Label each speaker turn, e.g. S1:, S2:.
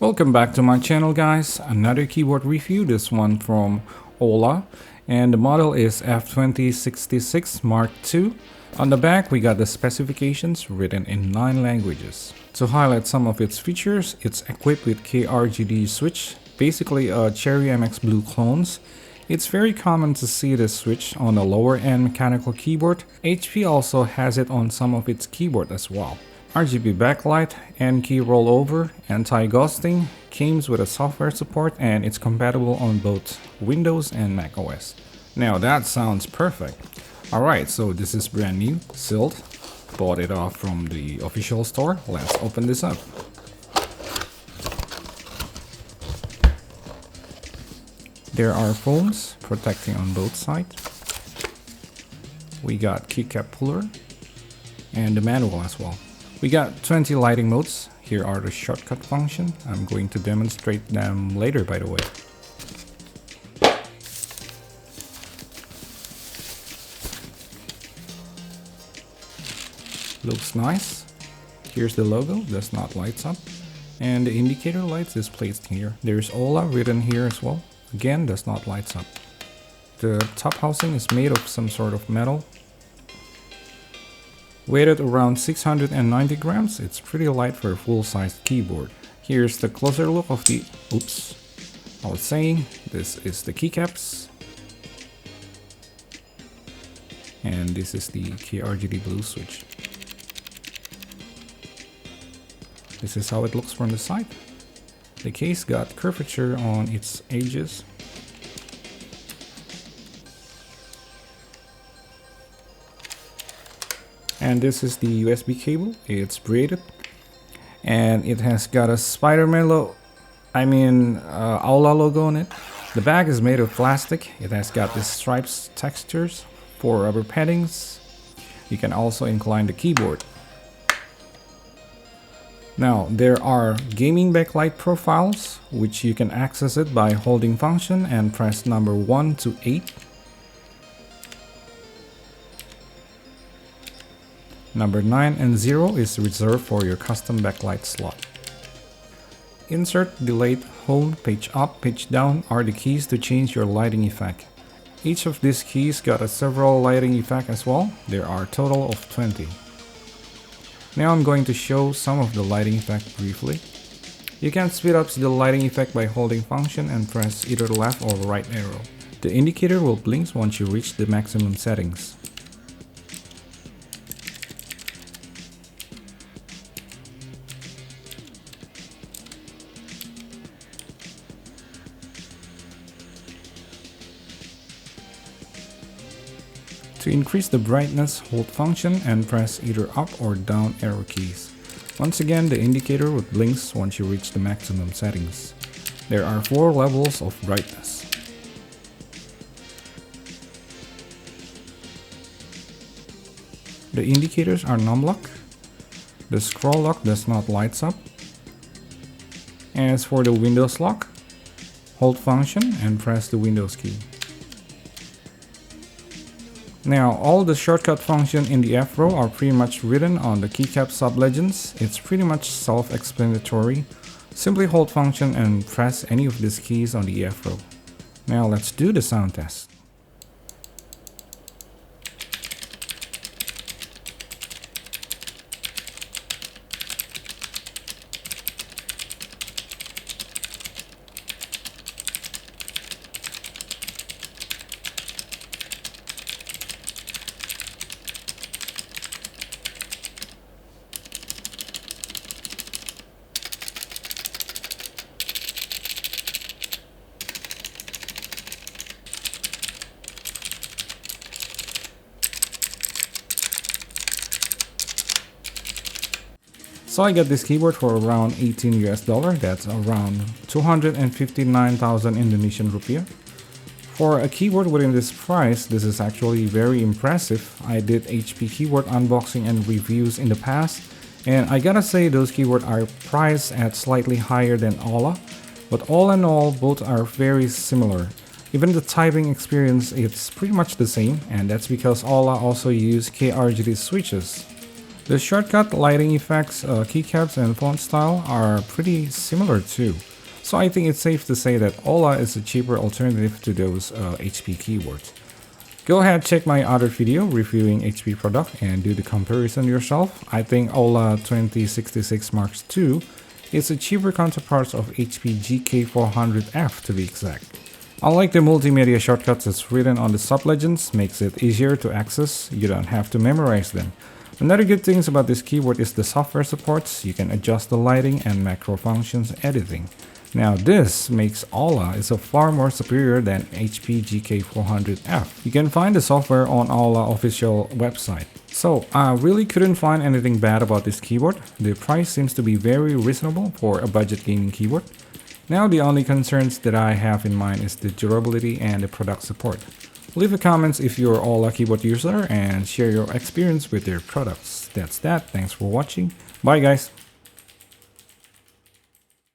S1: Welcome back to my channel, guys. Another keyboard review, this one from Aula, and the model is F2066 Mark II. On the back we got the specifications written in 9 languages. To highlight some of its features, it's equipped with KRGD switch, basically a Cherry MX Blue clones. It's very common to see this switch on a lower end mechanical keyboard. HP also has it on some of its keyboard as well. RGB backlight, and key rollover, anti-ghosting, comes with a software support, and it's compatible on both Windows and Mac OS. Now that sounds perfect. Alright, so this is brand new, sealed. Bought it off from the official store. Let's open this up. There are foams protecting on both sides. We got keycap puller and the manual as well. We got 20 lighting modes. Here are the shortcut function. I'm going to demonstrate them later, by the way. Looks nice. Here's the logo, does not light up. And the indicator lights is placed here. There's Aula written here as well. Again, does not light up. The top housing is made of some sort of metal. Weighted around 690 grams, it's pretty light for a full-sized keyboard. Here's the closer look of the... Oops. I was saying, this is the keycaps. And this is the KRGD blue switch. This is how it looks from the side. The case got curvature on its edges. And this is the USB cable. It's braided, and it has got a Aula logo on it. The bag is made of plastic. It has got the stripes textures for rubber paddings. You can also incline the keyboard. Now there are gaming backlight profiles, which you can access it by holding function and press number 1 to 8. Number 9 and 0 is reserved for your custom backlight slot. Insert, delete, home, page up, page down are the keys to change your lighting effect. Each of these keys got a several lighting effect as well. There are a total of 20. Now I'm going to show some of the lighting effect briefly. You can speed up the lighting effect by holding function and press either the left or right arrow. The indicator will blink once you reach the maximum settings. To increase the brightness, hold function and press either up or down arrow keys. Once again, the indicator will blink once you reach the maximum settings. There are 4 levels of brightness. The indicators are num-lock. The scroll lock does not light up. As for the Windows lock, hold function and press the Windows key. Now, all the shortcut functions in the F row are pretty much written on the keycap sub-legends. It's pretty much self-explanatory. Simply hold function and press any of these keys on the F row. Now let's do the sound test. So I got this keyboard for around 18 US dollar, that's around 259,000 Indonesian rupiah. For a keyboard within this price, this is actually very impressive. I did HP keyboard unboxing and reviews in the past, and I gotta say those keyboards are priced at slightly higher than Aula, but all in all, both are very similar. Even the typing experience, it's pretty much the same, and that's because Aula also use KRGD switches. The shortcut, lighting effects, keycaps, and font style are pretty similar too. So I think it's safe to say that Aula is a cheaper alternative to those HP keyboards. Go ahead, check my other video reviewing HP product and do the comparison yourself. I think Aula F2066 Mark II is a cheaper counterpart of HP GK400F to be exact. Unlike the multimedia shortcuts that's written on the sub-legends, makes it easier to access, you don't have to memorize them. Another good thing about this keyboard is the software supports. You can adjust the lighting and macro functions editing. Now this makes Aula is a far more superior than HP GK400F. You can find the software on Aula official website. So I really couldn't find anything bad about this keyboard. The price seems to be very reasonable for a budget gaming keyboard. Now the only concerns that I have in mind is the durability and the product support. Leave a comments if you're Aula keyboard user and share your experience with their products. That's that. Thanks for watching. Bye guys.